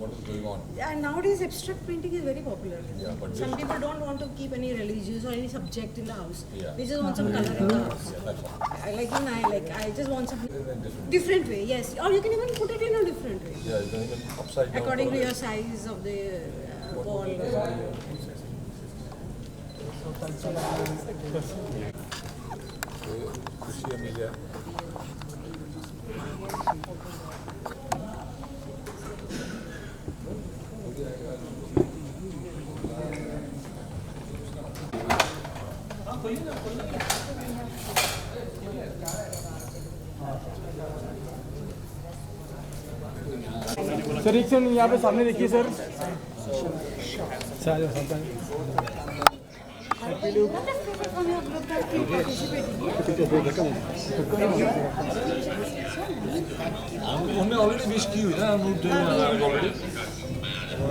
what is going on. Yeah, nowadays abstract painting is very popular. Yeah, but some people don't want to keep any religious or any subject in the house. Yeah. They just want some color in the house. Yeah, that's all. I just want some Different. different way. Yes, or you can even put it in a different way Yeah, you can even upside down. according to your size of the wall. खुशी मिल जाए. Sir एक second यहाँ पे सामने देखिए sir उन्होंने already wish की हुई ना अनूप ऑलरेडी.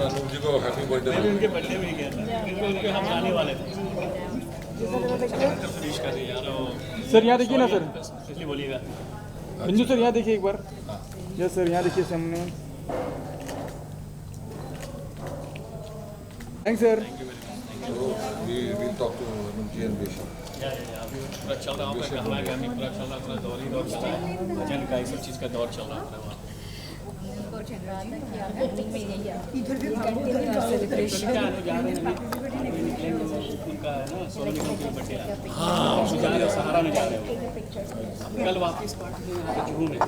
अनूप जी को हैप्पी बर्थडे. उनके बर्थडे में गया था उनके हम आने वाले थे विश कर रही यार सर यहाँ देखिए ना सर इसलिए बोलिएगा बिंदु सर यहाँ देखिए एक बार. यस सर यहाँ देखिए सामने. Thanks sir. We will talk to Anup ji and Vish. पूरा चल रहा हूँ हमारे घर में पूरा चल रहा पूरा दौर ही दौर चल रहा है भजन का ये सब चीज़ का दौर चल रहा है वहाँ इधर भी बहुत सेलिब्रेशन. उनका है ना 16 निगम की बर्थडे है हाँ जा रहे हो सहारा में जा रहे हो कल वापस पार्टी में यहाँ पे जुहू में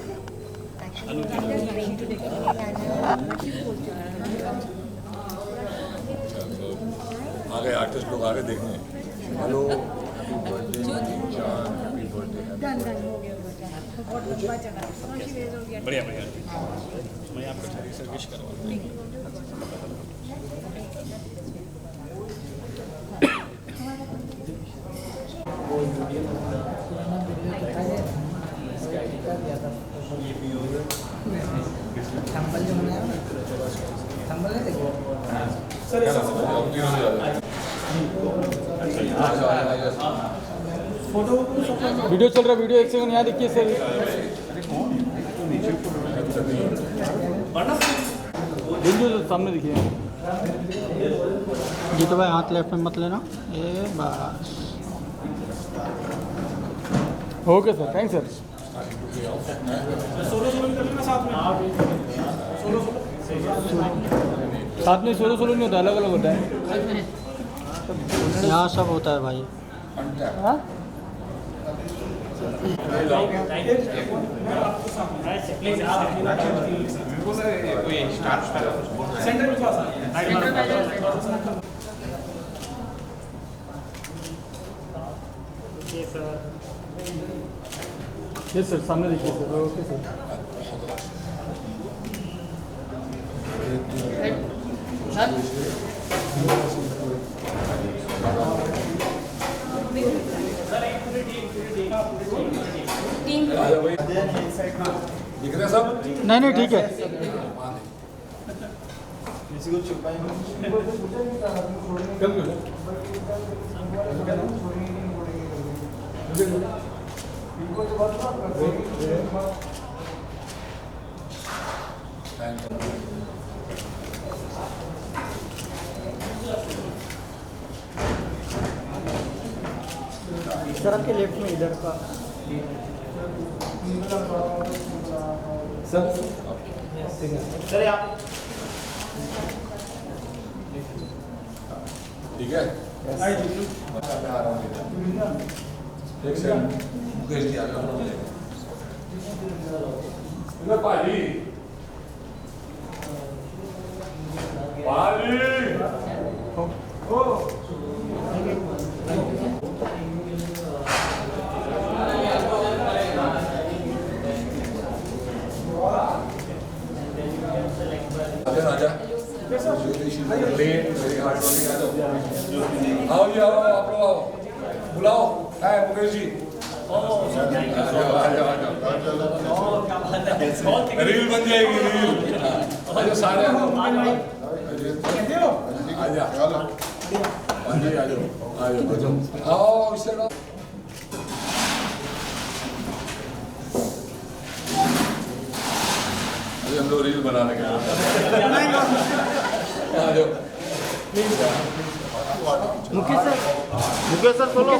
आगे आर्टिस्ट लोग आगे देखने. हेलो हैप्पी बर्थडे जान. Happy birthday. डन हो गया बहुत लंबा चला हो गया. बढ़िया मैं आपको थोड़ी सी विश करवा वीडियो चल रहा है. वीडियो एक सेकंड यहाँ देखिए सर. बिंदु सर सामने देखिए. जीतू भाई हाथ लेफ्ट में मत लेना ये बस. Okay sir thanks sir. साथ में सोलो सोलो नहीं होता अलग अलग होता है. यहाँ सब होता है भाई. हाँ यस सर सामने देखिए सर. Okay sir. दिख रहे सब. नहीं ठीक है. सर आपके लेफ्ट में इधर का सर सर आप ठीक है. एक सेकंड मुकेश जी आ जाओ. पाली आजा. आओ जी आओ आप लोग आओ. बुलाओ है मुकेश जी. रील बन जाएगी रील. आजा सारे आजा आओ इससे दो रील बनाने के लिए। आ जाओ। मुकेश सर बोलो।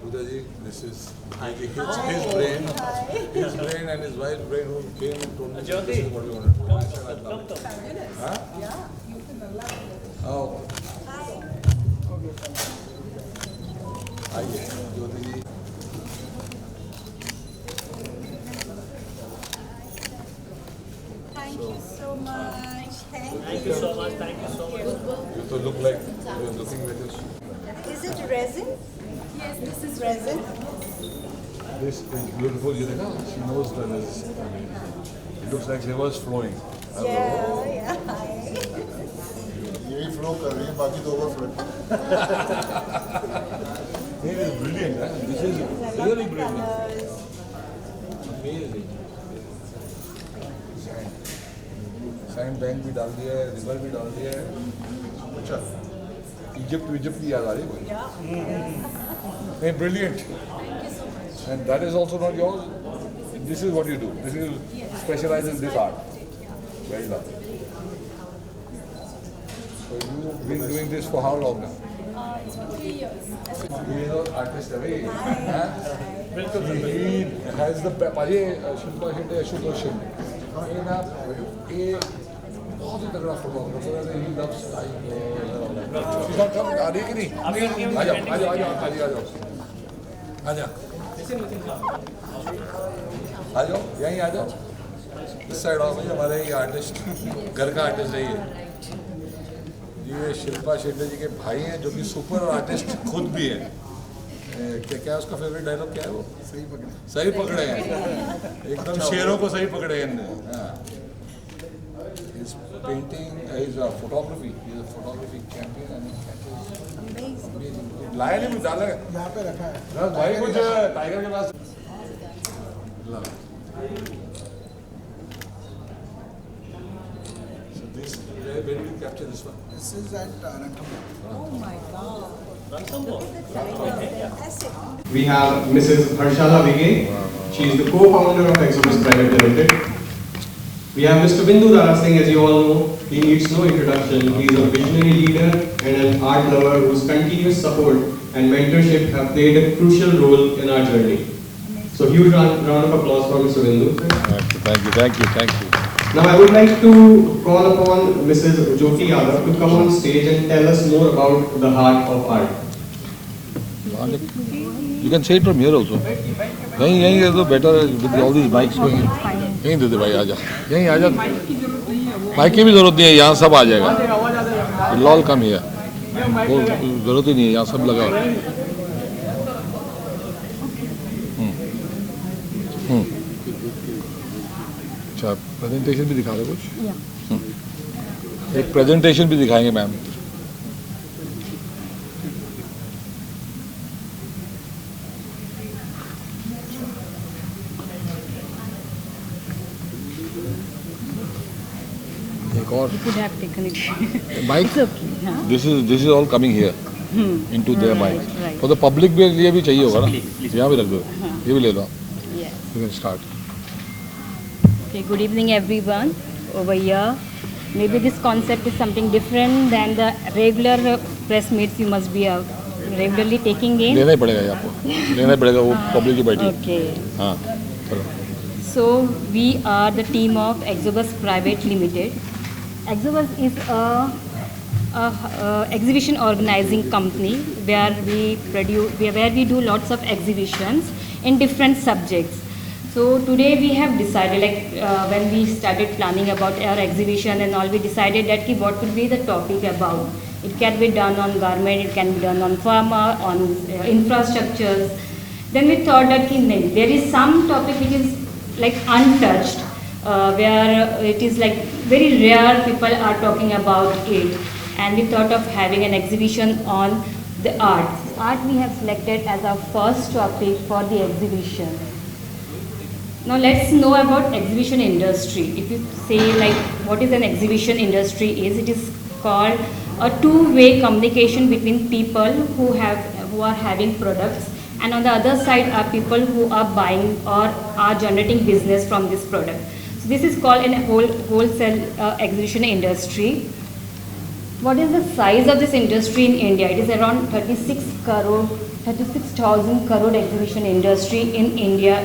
Buddha ji, this is his brain and his wife's brain who came and told me this is what we want to do. I said, I love it. Huh? Oh. आइए ज्योति जी। Thank you so much. Thank you so much. Thank you so much. You to look like you're looking like this. Is it resin? Yes, this is resin. This is beautiful. You know, she knows that this. It looks like rivers flowing. Yeah. यही flow कर रही है बाकी तो overflow It is brilliant. Huh? This is really brilliant. Amazing. Sign bank भी डाल दिया है, रिवर भी डाल दिया है। अच्छा, इजिप्ट की याद आ रही कोई? नहीं, brilliant. And that is also not yours. This is what you do. This is specialize in this art. Very lovely. So you've been doing this for how long now? It's for 3 years. He is an artist away. He has the पाजे Shilpa Shetty Ashok Shetty ये ना ये बहुत ही तगड़ा photographer है। He loves शीशा कब आ रही कि नहीं? आ जाओ आ जाओ आ जाओ आ जाओ आ जाओ आ जाओ यहीं आ जाओ। इस साइड आओ भाई, हमारे ये आर्टिस्ट घर का आर्टिस्ट है ये शिल्पा शेट्टी जी के भाई हैं जो कि सुपर आर्टिस्ट खुद भी हैं। क्या उसका फेवरेट डायलॉग क्या है वो? सही पकड़े हैं एकदम शेरों को सही पकड़े हैं इनने। His painting, his photography, he is a photography champion and amazing. लाया नहीं मुझे डाला यहाँ पे रखा है भाई कुछ टाइगर के पास। So this, where did you capture this one? This is at Ranthambore. Oh my God. Look at the title. That's it. We have Mrs. Harshala Vigay. She is the co-founder of Exodus Private Limited. We have Mr. Bindu Dara Singh, as you all know. He needs no introduction. He is a visionary leader and an art lover whose continuous support and mentorship have played a crucial role in our journey. So huge round of applause for Mr. Bindu. Thank you. Now I would like to call upon Mrs. Jyoti Yadav to come on stage and tell us more about the heart of art. You can say it from here also. यहीं is the better with all these mics going. यहीं दे दे भाई आजा, यहीं आजा। Mic की भी जरूरत नहीं है, यहाँ सब आ जाएगा। लॉल कम ही है, वो जरूरत ही नहीं है, यहाँ सब लगा। अच्छा, प्रेजेंटेशन भी दिखा रहे कुछ? एक प्रेजेंटेशन भी दिखाएंगे ma'am. You could have taken it. Mic. It's okay. Huh? This is all coming here into their Right, mic. right. For the public के लिए भी चाहिए होगा ना? यहाँ भी रख दो, ये भी ले लो। Yes. You can start. Okay, good evening everyone over here. Maybe this concept is something different than the regular press meets you must be regularly taking in. लेना ही पड़ेगा ये आपको, लेना ही पड़ेगा वो पब्लिक की बैठी। Okay. हाँ, चलो। So we are the team of Exobus Private Limited. Exobus is a exhibition organizing company where we do lots of exhibitions in different subjects. So today we have decided, when we started planning about our exhibition and all, we decided that what will be the topic about. It can be done on garment, it can be done on pharma, on infrastructures. Then we thought that there is some topic which is like untouched, where it is like very rare people are talking about it, and we thought of having an exhibition on the art. Art we have selected as our first topic for the exhibition. Now let's know about exhibition industry. If you say like what is an exhibition industry is, it is called a two-way communication between people who are having products, and on the other side are people who are buying or are generating business from this product. So this is called a wholesale exhibition industry. What is the size of this industry in India? It is around 36,000 crore exhibition industry in India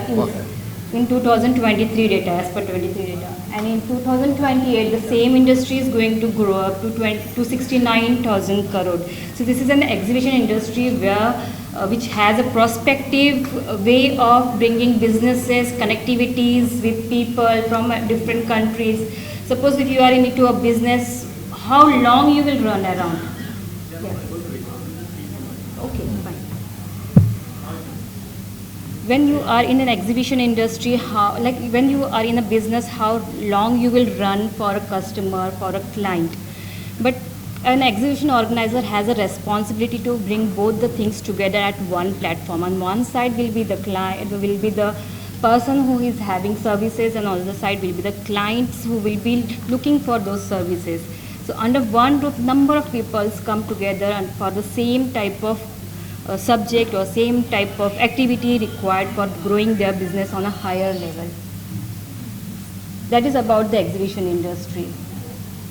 in 2023 data, as per 23 data. And in 2028, the same industry is going to grow up to 69,000 crore. So this is an exhibition industry which has a prospective way of bringing businesses, connectivities with people from different countries. Suppose if you are into a business, how long you will run around? Yeah. Okay, fine. When you are in an exhibition industry, when you are in a business, how long you will run for a customer, for a client. But an exhibition organizer has a responsibility to bring both the things together at one platform. On one side will be the client, will be the person who is having services, and on the other side will be the clients who will be looking for those services. So under one roof, number of people come together and for the same type of subject or same type of activity required for growing their business on a higher level. That is about the exhibition industry.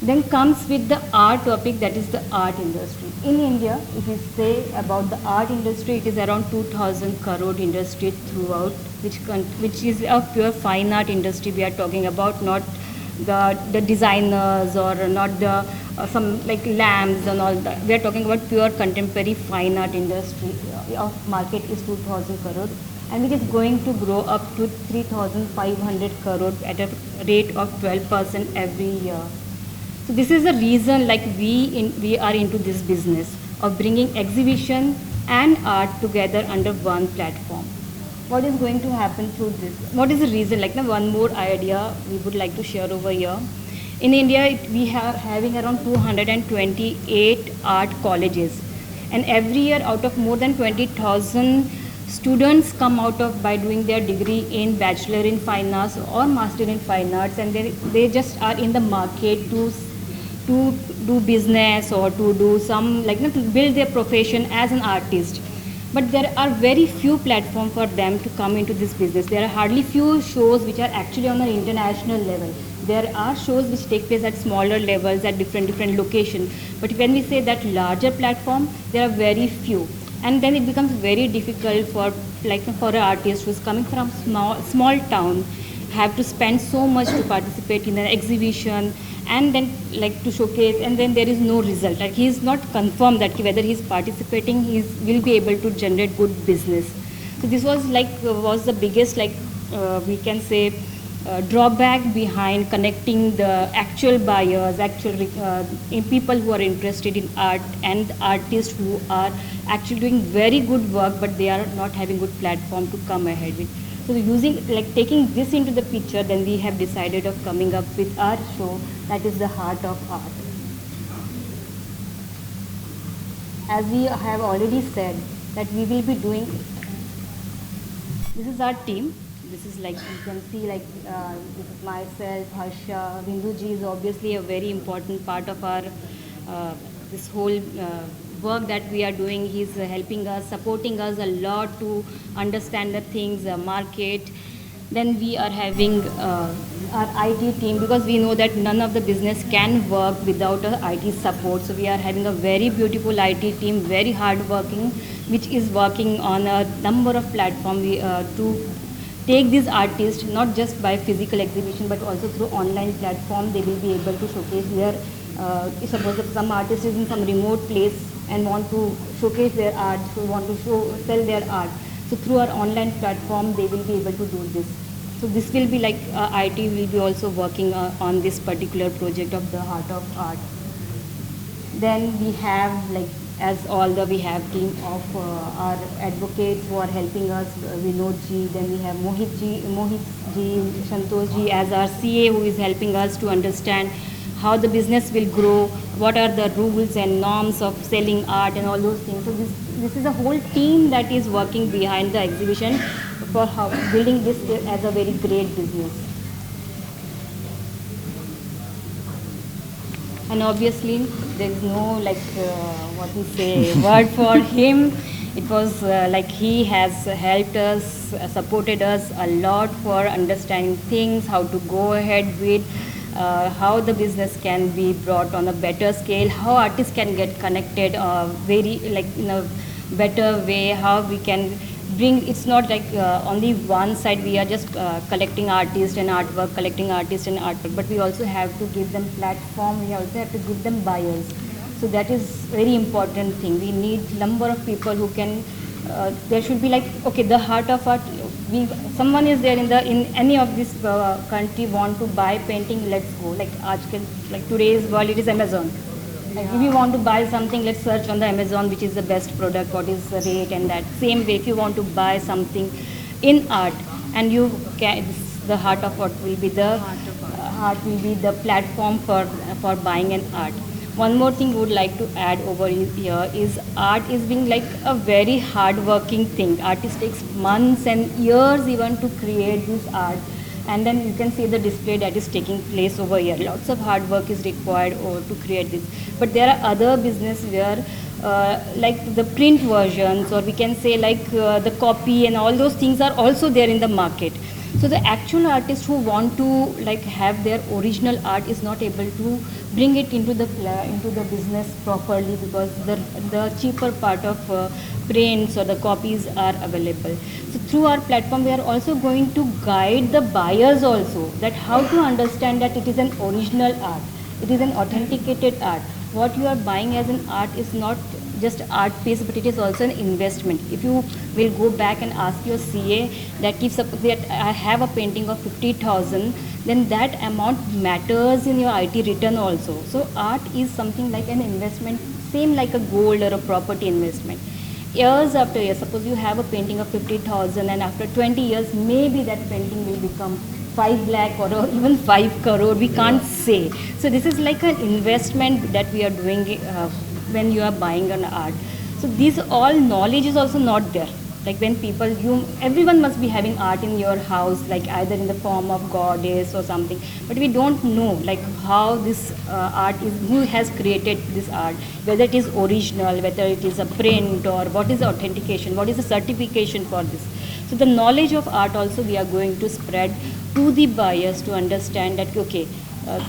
Then comes with the art topic, that is the art industry. In India, if you say about the art industry, it is around 2,000 crore industry throughout, which is a pure fine art industry we are talking about, not the designers or not the some like lamps and all that. We are talking about pure contemporary fine art industry. Of market is 2,000 crore, and which is going to grow up to 3,500 crore at a rate of 12% every year. So this is the reason like we are into this business of bringing exhibition and art together under one platform. What is going to happen through this? What is the reason? Like one more idea we would like to share over here. In India, we are having around 228 art colleges, and every year out of more than 20,000 students come out of by doing their degree in Bachelor in Fine Arts or Master in Fine Arts, and they just are in the market to do business or to do some to build their profession as an artist. But there are very few platforms for them to come into this business. There are hardly few shows which are actually on an international level. There are shows which take place at smaller levels at different locations. But when we say that larger platform, there are very few. And then it becomes very difficult for an artist who is coming from small town, have to spend so much to participate in an exhibition and then to showcase, and then there is no result. Like he is not confirmed that whether he is participating, he will be able to generate good business. So this was was the biggest we can say drawback behind connecting the actual buyers, people who are interested in art and artists who are actually doing very good work, but they are not having good platform to come ahead with. So taking this into the picture, then we have decided of coming up with our show, that is the Heart of Art. As we have already said that we will be doing, this is our team. This is you can see this is myself, Harsha, Vinduji is obviously a very important part of our this whole work that we are doing. He's helping us, supporting us a lot to understand the things, market. Then we are having our IT team, because we know that none of the business can work without a IT support. So we are having a very beautiful IT team, very hard working, which is working on a number of platforms to take these artists not just by physical exhibition but also through online platform. They will be able to showcase their suppose if some artist is in some remote place and want to showcase their art, so want to sell their art. So through our online platform, they will be able to do this. So this will be IT will be also working on this particular project of the Heart of Art. Then we have as all the we have team of our advocates who are helping us, Vinod ji, then we have Mohit ji, Santosh ji as our CA who is helping us to understand how the business will grow, what are the rules and norms of selling art and all those things. So this is a whole team that is working behind the exhibition for how building this as a very great business. And obviously there is no what we say word for him. It was like he has helped us, supported us a lot for understanding things, how to go ahead with, how the business can be brought on a better scale, how artists can get connected very in a better way, how we can bring, it's not like only one side we are just collecting artists and artwork, but we also have to give them platform, we also have to give them buyers. So that is very important thing. We need number of people who can, there should be okay, the heart of art, someone is there in any of this country want to buy painting, let's go. Like today's world, it is Amazon. Like if you want to buy something, let's search on the Amazon which is the best product, what is the rate, and that. Same way, if you want to buy something in art, and you can, the heart of art will be the platform for buying an art. One more thing we would like to add over here is art is being like a very hard-working thing. Artist takes months and years even to create this art. And then you can see the display that is taking place over here. Lots of hard work is required to create this. But there are other business where like the print versions, or we can say the copy and all those things are also there in the market. So the actual artist who want to have their original art is not able to bring it into the business properly, because the cheaper part of prints or the copies are available. So through our platform we are also going to guide the buyers also, that how to understand that it is an original art, it is an authenticated art. What you are buying as an art is not just art piece, but it is also an investment. If you will go back and ask your CA that if suppose that I have a painting of 50,000, then that amount matters in your IT return also. So art is something like an investment, same like a gold or a property investment. Years after years, suppose you have a painting of 50,000 and after 20 years, maybe that painting will become 5 lakh or even 5 crore, we can't say. So this is like an investment that we are doing when you are buying an art. So this all knowledge is also not there. Like when people, everyone must be having art in your house, like either in the form of goddess or something, but we don't know like how this art is, who has created this art, whether it is original, whether it is a print, or what is the authentication, what is the certification for this. So the knowledge of art also we are going to spread to the buyers to understand that okay,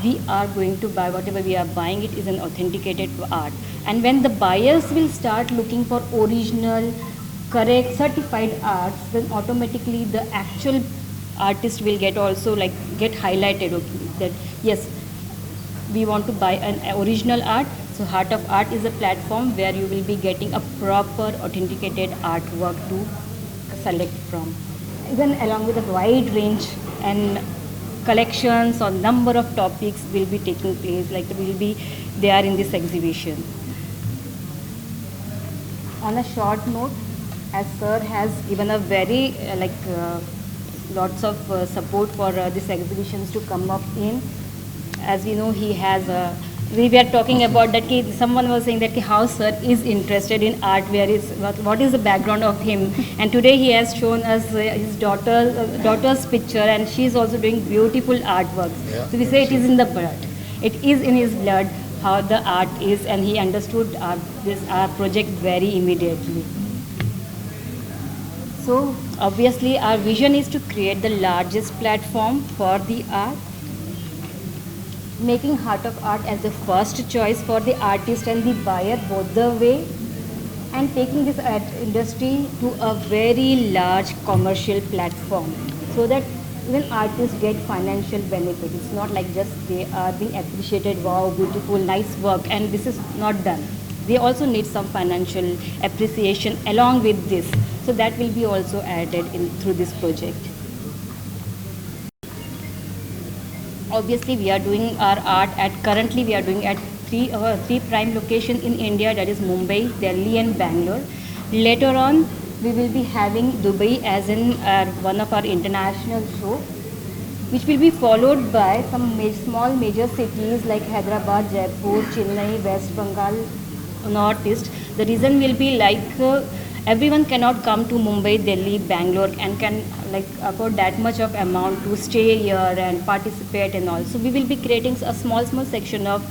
we are going to buy whatever we are buying, it is an authenticated art. And when the buyers will start looking for original, correct, certified arts, then automatically the actual artist will get also get highlighted, okay, that yes, we want to buy an original art. So Heart of Art is a platform where you will be getting a proper authenticated artwork to select from. Even along with a wide range and collections or number of topics will be taking place, will be there in this exhibition. On a short note, as sir has given a very lots of support for these exhibitions to come up in. As we know, he has we were talking about that someone was saying that how sir is interested in art, what is the background of him, and today he has shown us his daughter's picture, and she is also doing beautiful artworks. Yeah. So we say it is in the blood, it is in his blood how the art is, and he understood this project very immediately. So obviously our vision is to create the largest platform for the art, making Heart of Art as the first choice for the artist and the buyer both the way, and taking this art industry to a very large commercial platform, so that even artists get financial benefit. It's not like just they are being appreciated, wow, beautiful, nice work, and this is not done. They also need some financial appreciation along with this. So that will be also added in through this project. Obviously, we are doing our art currently we are doing at three prime location in India, that is Mumbai, Delhi and Bangalore. Later on, we will be having Dubai as in one of our international show, which will be followed by some small major cities like Hyderabad, Jaipur, Chennai, West Bengal, Northeast. The reason will be like everyone cannot come to Mumbai, Delhi, Bangalore and can like afford that much of amount to stay here and participate and all. So we will be creating a small section of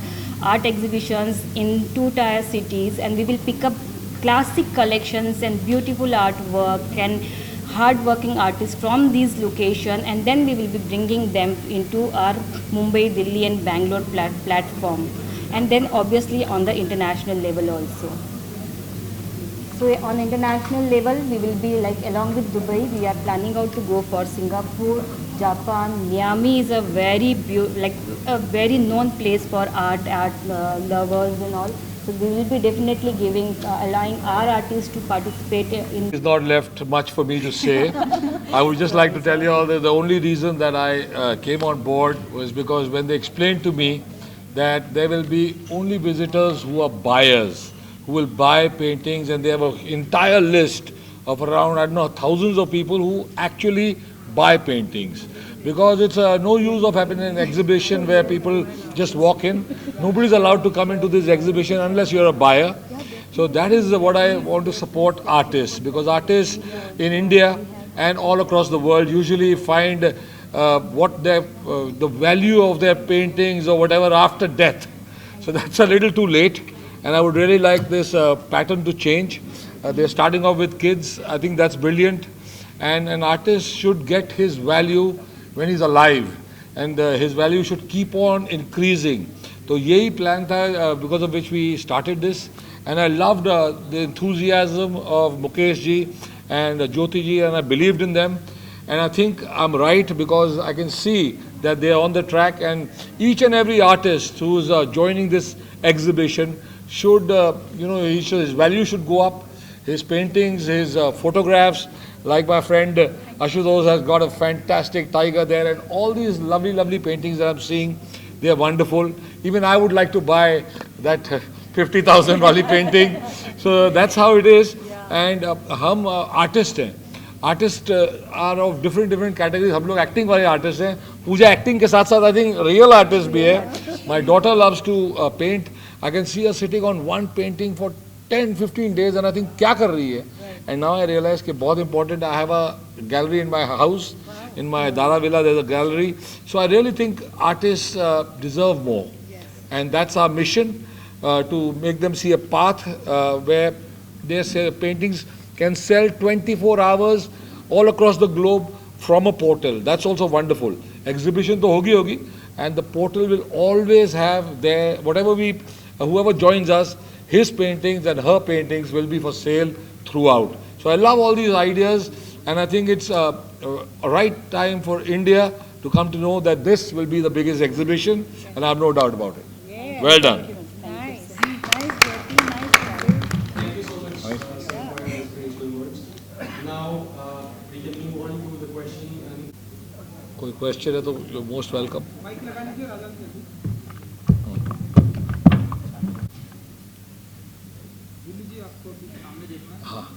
art exhibitions in 2-tier cities, and we will pick up classic collections and beautiful artwork and hard-working artists from these locations, and then we will be bringing them into our Mumbai, Delhi and Bangalore platform, and then obviously on the international level also. So on international level, we will be like along with Dubai, we are planning out to go for Singapore, Japan. Miami is a very a very known place for art lovers and all. So we will be definitely allowing our artists to participate in. It's not left much for me to say. I would just like to tell you all that the only reason that I came on board was because when they explained to me that there will be only visitors who are buyers, who will buy paintings, and they have an entire list of around, I don't know, thousands of people who actually buy paintings. Because it's no use of having an exhibition where people just walk in. Nobody's allowed to come into this exhibition unless you're a buyer. So that is what I want to support artists, because artists in India and all across the world usually find what the value of their paintings or whatever after death. So that's a little too late, and I would really like this pattern to change. They're starting off with kids. I think that's brilliant, and an artist should get his value when he's alive, and his value should keep on increasing. So यही plan था because of which we started this, and I loved the enthusiasm of Mukesh ji and Jyoti ji, and I believed in them, and I think I'm right because I can see that they are on the track, and each and every artist who's joining this exhibition should, his value should go up, his paintings, his photographs. Like my friend Ashutosh has got a fantastic tiger there, and all these lovely, lovely paintings that I'm seeing, they are wonderful. Even I would like to buy that 50,000 wali painting. So that's how it is. And हम artists हैं. Artists are of different categories. हम लोग acting वाले artists हैं. पूजा acting के साथ I think real artist भी है. My daughter loves to paint. I can see her sitting on one painting for 10-15 days, and I think क्या कर रही है? And now I realize कि बहुत important. I have a gallery in my house, in my Dara Villa. There's a gallery. So I really think artists deserve more, and that's our mission, to make them see a path where their paintings can sell 24 hours all across the globe from a portal. That's also wonderful. Exhibition to hogi, and the portal will always have their whoever joins us, his paintings and her paintings will be for sale throughout. So I love all these ideas, and I think it's a right time for India to come to know that this will be the biggest exhibition, and I have no doubt about it. Yeah. Well done. Nice, Jyoti, nice. Thank you so much for your inspirational words. Now we can move on to the question. कोई question है तो you're most welcome. हाँ.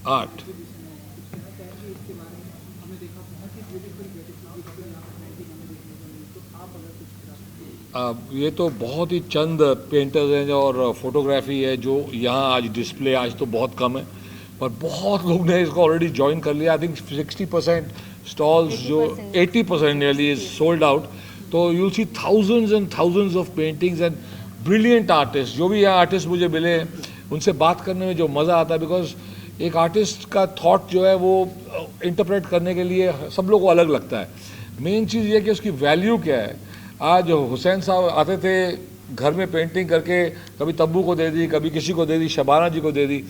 Art. ये तो बहुत ही चंद painters हैं और photography है जो यहाँ आज डिस्प्ले आज तो बहुत कम है, पर बहुत लोग ने इसको ऑलरेडी ज्वाइन कर लिया. आई थिंक 60% स्टॉल्स जो 80% नियरली इज सोल्ड आउट. तो you will see thousands and thousands of paintings and brilliant artist. जो भी यहाँ आर्टिस्ट मुझे मिले उनसे बात करने में जो मज़ा आता है, बिकॉज एक आर्टिस्ट का थॉट जो है वो इंटरप्रेट करने के लिए सब लोग को अलग लगता है. मेन चीज़ ये कि उसकी वैल्यू क्या है. आज हुसैन साहब आते थे घर में पेंटिंग करके, कभी तब्बू को दे दी, कभी किसी को दे दी, शबाना जी को दे दी.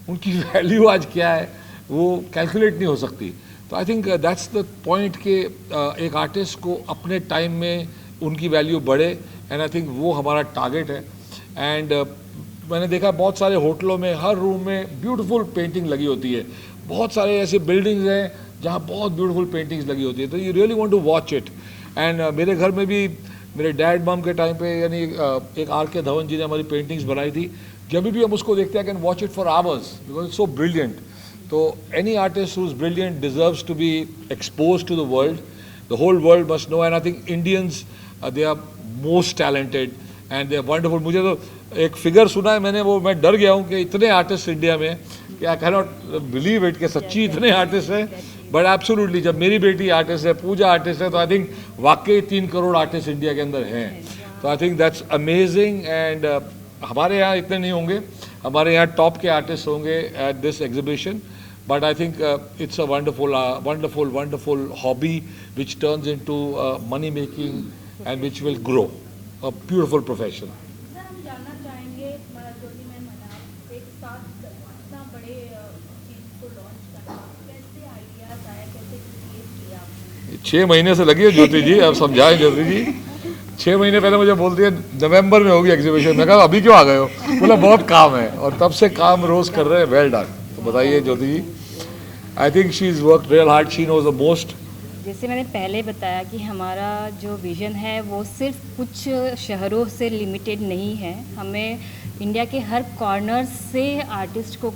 उनकी वैल्यू आज क्या है वो कैलकुलेट नहीं हो सकती. तो आई थिंक दैट्स द पॉइंट कि एक आर्टिस्ट को अपने टाइम में उनकी वैल्यू बढ़े, एंड आई थिंक वो हमारा टारगेट है. एंड मैंने देखा बहुत सारे होटलों में हर रूम में ब्यूटीफुल पेंटिंग लगी होती है. बहुत सारे ऐसे बिल्डिंग्स हैं जहाँ बहुत ब्यूटीफुल पेंटिंग्स लगी होती है. तो you really want to watch it. And मेरे घर में भी मेरे डैड मम के टाइम पे, यानी एक आर के धवन जी ने हमारी पेंटिंग्स बनाई थी, जब भी हम उसको देखते हैं can watch it for hours because it's so brilliant. तो any artist who is brilliant deserves to be expose to the world. The whole world must know, and I think Indians they are most talented and they are wonderful. मुझे तो एक figure सुना है मैंने, वो मैं डर गया हूँ कि इतने आर्टिस्ट इंडिया में कि I can not believe it कि सच्ची इतने आर्टिस्ट हैं. बट एब्सोल्युटली जब मेरी बेटी आर्टिस्ट है, पूजा आर्टिस्ट है, तो आई थिंक वाकई 3 करोड़ आर्टिस्ट इंडिया के अंदर हैं. तो आई थिंक दैट्स अमेजिंग. एंड हमारे यहाँ इतने नहीं होंगे, हमारे यहाँ टॉप के आर्टिस्ट होंगे at this exhibition. But I think it's a wonderful hobby which turns into money making and which will grow. A beautiful profession. Sir हम जानना चाहेंगे ज्योति मैम, आप एक साथ इतना बड़े चीज को लॉन्च करना, कैसे आइडियाज आया, कैसे क्रिएट किया आपने? 6 महीने से लगी है ज्योति जी. अब समझाएं ज्योति जी. 6 महीने पहले मुझे बोलती है नवंबर में होगी एग्जीबिशन. मैं कहा अभी क्यों आ गए हो? बोला बहुत काम है, और तब से काम रोज कर रहे हैं. Well done. तो बताइए Jyoti ji. I think she is work real hard. She knows the most. जैसे मैंने पहले बताया कि हमारा जो विज़न है वो सिर्फ कुछ शहरों से लिमिटेड नहीं है. हमें इंडिया के हर कॉर्नर से आर्टिस्ट को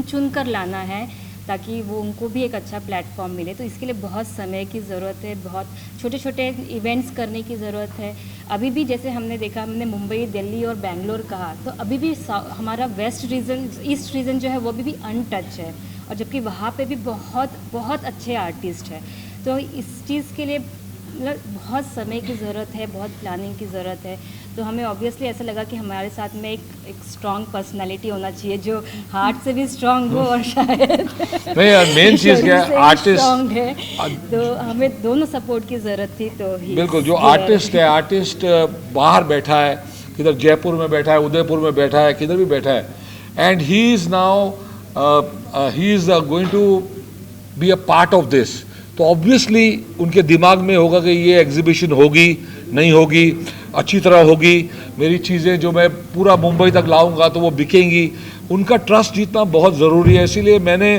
चुन कर लाना है ताकि वो उनको भी एक अच्छा प्लेटफॉर्म मिले. तो इसके लिए बहुत समय की ज़रूरत है, बहुत छोटे छोटे इवेंट्स करने की ज़रूरत है. अभी भी जैसे हमने देखा, हमने मुंबई, दिल्ली और बेंगलोर कहा, तो अभी भी हमारा वेस्ट रीजन, ईस्ट रीजन जो है वो अभी भी अनटच है, और जबकि वहाँ पे भी बहुत बहुत अच्छे आर्टिस्ट हैं. तो इस चीज़ के लिए मतलब बहुत समय की ज़रूरत है, बहुत प्लानिंग की ज़रूरत है. तो हमें ऑब्वियसली ऐसा लगा कि हमारे साथ में एक स्ट्रॉन्ग पर्सनालिटी होना चाहिए जो हार्ट से भी स्ट्रॉन्ग हो और शायद नहीं यार, मेन चीज़ क्या है, आर्टिस्ट स्ट्रॉन्ग है. तो हमें दोनों सपोर्ट की ज़रूरत थी. तो बिल्कुल, जो आर्टिस्ट है, आर्टिस्ट बाहर बैठा है, किधर जयपुर में बैठा है, उदयपुर में बैठा है, किधर भी बैठा है, and he is now he is going to be a part of this. तो ऑब्वियसली उनके दिमाग में होगा कि ये एग्जीबिशन होगी, नहीं होगी, अच्छी तरह होगी, मेरी चीज़ें जो मैं पूरा मुंबई तक लाऊंगा तो वो बिकेंगी. उनका ट्रस्ट जीतना बहुत ज़रूरी है. इसीलिए मैंने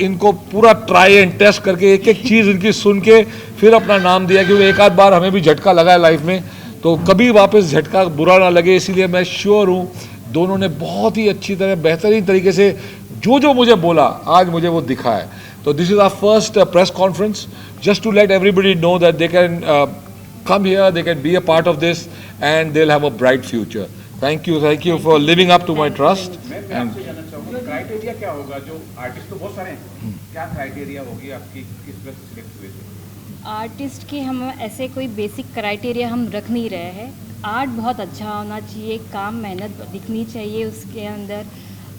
इनको पूरा ट्राई एंड टेस्ट करके एक एक चीज़ इनकी सुन के फिर अपना नाम दिया, क्योंकि एक आध बार हमें भी झटका लगा है लाइफ में, तो कभी वापस झटका बुरा ना लगे. इसीलिए मैं श्योर हूँ दोनों ने बहुत ही अच्छी तरह, बेहतरीन तरीके से जो मुझे बोला आज मुझे वो दिखा है. तो this is our first press conference just to let everybody know that they can come here, they can be a part of this, and they'll have a bright future. Thank you for living up to my trust. And criteria क्या होगा? जो artist तो बहुत सारे हैं, क्या criteria होगी आपकी, किस तरह से सिलेक्ट हुए थे? आर्टिस्ट की हम ऐसे कोई बेसिक क्राइटेरिया हम रख नहीं रहे हैं. आर्ट बहुत अच्छा होना चाहिए, काम मेहनत दिखनी चाहिए उसके अंदर,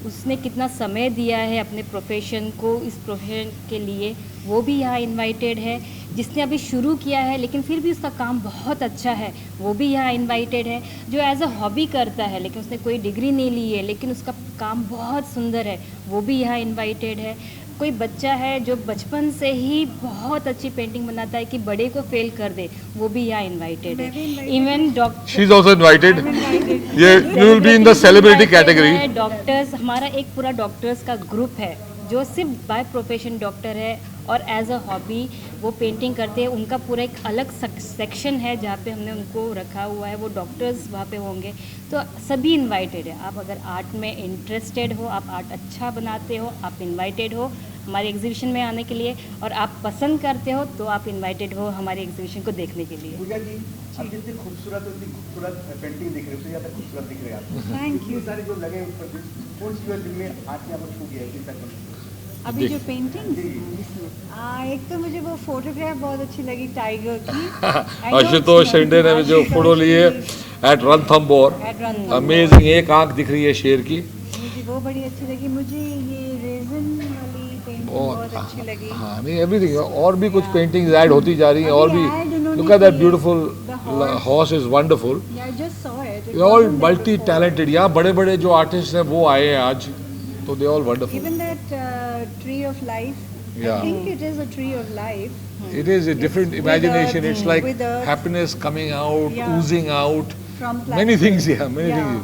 उसने कितना समय दिया है अपने प्रोफेशन को, इस प्रोफेशन के लिए, वो भी यहाँ इनवाइटेड है. जिसने अभी शुरू किया है लेकिन फिर भी उसका काम बहुत अच्छा है, वो भी यहाँ इनवाइटेड है. जो एज अ हॉबी करता है लेकिन उसने कोई डिग्री नहीं ली है लेकिन उसका काम बहुत सुंदर है, वो भी यहाँ इनवाइटेड है. कोई बच्चा है जो बचपन से ही बहुत अच्छी पेंटिंग बनाता है कि बड़े को फेल कर दे, वो भी यहाँ इनवाइटेड है. Even doctor, she is also invited. ये you will be in the celebrity category. Doctors, हमारा एक पूरा डॉक्टर्स का ग्रुप है जो सिर्फ बाय प्रोफेशन डॉक्टर है और एज अ हॉबी वो पेंटिंग करते हैं. उनका पूरा एक अलग सेक्शन है जहाँ पे हमने उनको रखा हुआ है, वो डॉक्टर्स वहाँ पे होंगे. तो सभी इनवाइटेड है. आप अगर आर्ट में इंटरेस्टेड हो, आप आर्ट अच्छा बनाते हो, आप इनवाइटेड हो हमारे एग्जीबिशन में आने के लिए, और आप पसंद करते हो तो आप इनवाइटेड हो हमारे एग्जीबिशन को देखने के लिए. पूजा जी, अब जितनी खूबसूरत पेंटिंग दिख रही है, उससे ज़्यादा खूबसूरत दिख रही है आप. Thank you. सारे जो लगे ऊपर, कौन सी दिल में आके आपको छू गया है चिंता करने? अभी जो पेंटिंग, एक तो मुझे वो फोटोग्राफ बहुत अच्छी लगी टाइगर की. आशुतोष शिंदे ने जो फोटो लिए एट रणथंबोर, अमेजिंग. एक आंख दिख रही है शेर की, मुझे वो बड़ी अच्छी लगी. मुझे ये रेजन वाली पेंटिंग बहुत अच्छी लगी. हाँ, नहीं एवरीथिंग. और भी कुछ पेंटिंग्स ऐड होती जा रही हैं, और भी. Look at that beautiful horse, is wonderful. They all multi talented. यहाँ बड़े बड़े जो आर्टिस्ट हैं वो आए हैं आज, तो they all wonderful. Even that tree of life, Yeah. I think it is a tree of life. It is a different imagination. It's like with earth. happiness coming out, Yeah. oozing out. From Many planet. things, yeah, many Yeah. things.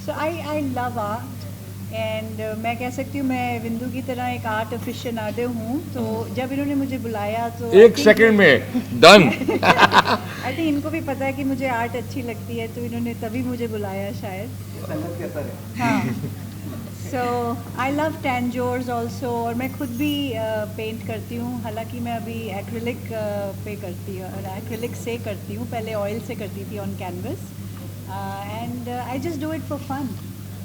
So I love art, and मैं कह सकती हूँ मैं विंदु की तरह एक art अफिशिएनाडो हूँ, तो जब इन्होंने मुझे बुलाया तो एक सेकंड में डन। आई थिंक इनको भी पता है कि मुझे आर्ट अच्छी लगती है, तो इन्होंने तभी मुझे बुलाया शायद। संगत के असर है। हाँ, सो आई लव टैंजोर्स ऑल्सो, और मैं खुद भी पेंट करती हूँ। हालांकि मैं अभी एक्रिलिक पे करती हूँ, एक्रिलिक से करती हूँ, पहले ऑयल से करती थी on canvas, and I just do it for fun.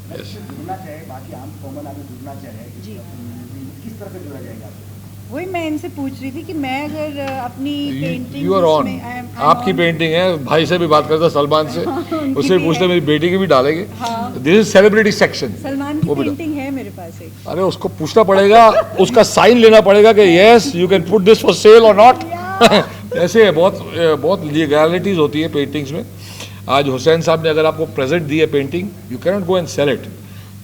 जुड़ना चाहे, बाकी आम कॉमन आदमी जुड़ना चाहे जी। किस तरह से जुड़ा जाएगा? वही मैं इनसे पूछ रही थी कि मैं अगर अपनी पेंटिंग यू आर ऑन, आपकी पेंटिंग है। भाई से भी बात करता सलमान से, उससे भी पूछते है। मेरी बेटी की भी डालेंगे। हाँ। This is celebrity section. Salman की पेंटिंग है मेरे पास एक। अरे उसको पूछना पड़ेगा, उसका साइन लेना पड़ेगा कि yes you can put this for sale और नॉट। ऐसे है, बहुत लीगैलिटीज होती है पेंटिंग्स में। आज हुसैन साहब ने अगर आपको प्रेजेंट दी है painting, you can not go and sell it,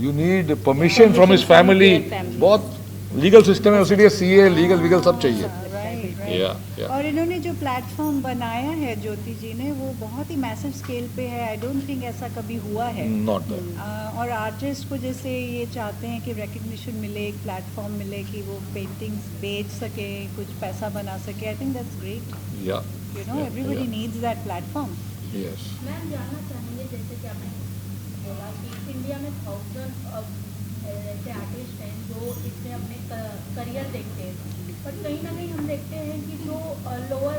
you need permission from his family. बहुत लीगल सिस्टम है, उसीलिए सीए लीगल सब चाहिए। राइट। और इन्होंने जो प्लेटफॉर्म बनाया है ज्योति जी ने, वो बहुत ही मैसिव स्केल पे है। आई डोंट थिंक ऐसा कभी हुआ है। Not that. और आर्टिस्ट को जैसे ये चाहते हैं कि रिकग्निशन मिले, एक प्लेटफॉर्म मिले कि वो पेंटिंग्स बेच सके, कुछ पैसा बना सके। I think that's great. Yeah you know everybody needs that platform. Yes. Ma'am जानना चाहेंगे, जैसे कि आपने बोला कि इंडिया में थाउजेंड ऑफ ऐसे आर्टिस्ट हैं जो इसमें अपने करियर देखते हैं, बट कहीं ना कहीं हम देखते हैं कि जो लोअर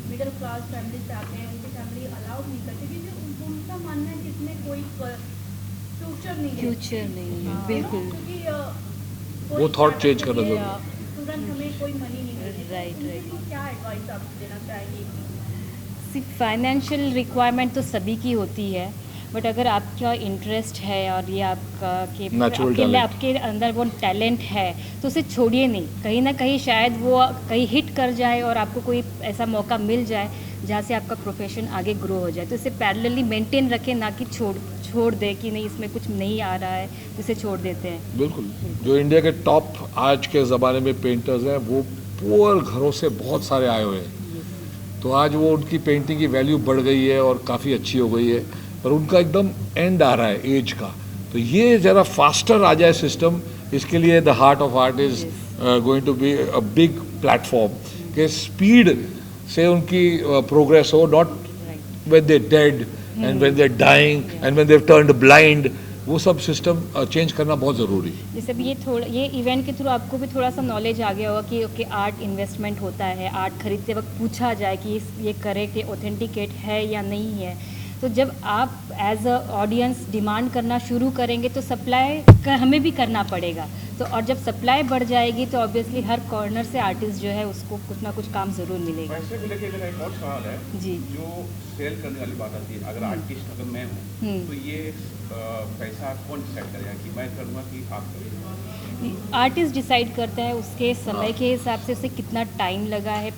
मिडिल क्लास फैमिली से आते हैं, उनकी फैमिली अलाउ नहीं करती, क्योंकि उनका मानना है कि इसमें कोई फ्यूचर नहीं है। बिल्कुल। क्योंकि वो थॉट चेंज करना जरूरी है। स्टूडेंट हमें कोई मनी नहीं मिलती। राइट। उनको क्या एडवाइस आप देना चाहेंगे? फाइनेंशियल रिक्वायरमेंट तो सभी की होती है, बट अगर आपका इंटरेस्ट है और ये आपका आपके अंदर वो टैलेंट है, तो उसे छोड़िए नहीं। कहीं ना कहीं शायद वो कहीं हिट कर जाए और आपको कोई ऐसा मौका मिल जाए जहाँ से आपका प्रोफेशन आगे ग्रो हो जाए, तो इसे पैरेलली मेंटेन रखें, ना कि छोड़ दे कि नहीं इसमें कुछ नहीं आ रहा है तो इसे छोड़ देते हैं। बिल्कुल। जो इंडिया के टॉप आज के ज़माने में पेंटर्स हैं, वो पुअर घरों से बहुत सारे आए हुए हैं, तो आज वो उनकी पेंटिंग की वैल्यू बढ़ गई है और काफ़ी अच्छी हो गई है, पर उनका एकदम एंड आ रहा है एज का। तो ये ज़रा फास्टर आ जाए सिस्टम, इसके लिए the heart of art is going to be a big platform कि स्पीड से उनकी प्रोग्रेस हो, not when they dead and when they dying and when they turned blind. वो सब सिस्टम चेंज करना बहुत ज़रूरी है। जैसे भी ये इवेंट के थ्रू आपको भी थोड़ा सा नॉलेज आ गया होगा कि ओके आर्ट इन्वेस्टमेंट होता है, आर्ट खरीदते वक्त पूछा जाए कि ये करेक्ट ऑथेंटिकेट है या नहीं है। तो जब आप एज अ ऑडियंस डिमांड करना शुरू करेंगे तो सप्लाई हमें भी करना पड़ेगा। तो और जब सप्लाई बढ़ जाएगी तो ऑब्वियसली हर कॉर्नर से आर्टिस्ट जो है उसको कुछ ना कुछ काम ज़रूर मिलेगा। वैसे भी लेके अगर एक और सवाल है जी। जो सेल करने वाली बात आती है, अगर आर्टिस्ट अगर मैं हूँ तो ये पैसा कौन डिसाइड करेगा कि मैं करूँगा कि आप करेंगे? आर्टिस्ट डिसाइड करता है उसके समय के हिसाब से उसे कितना टाइम लगा है।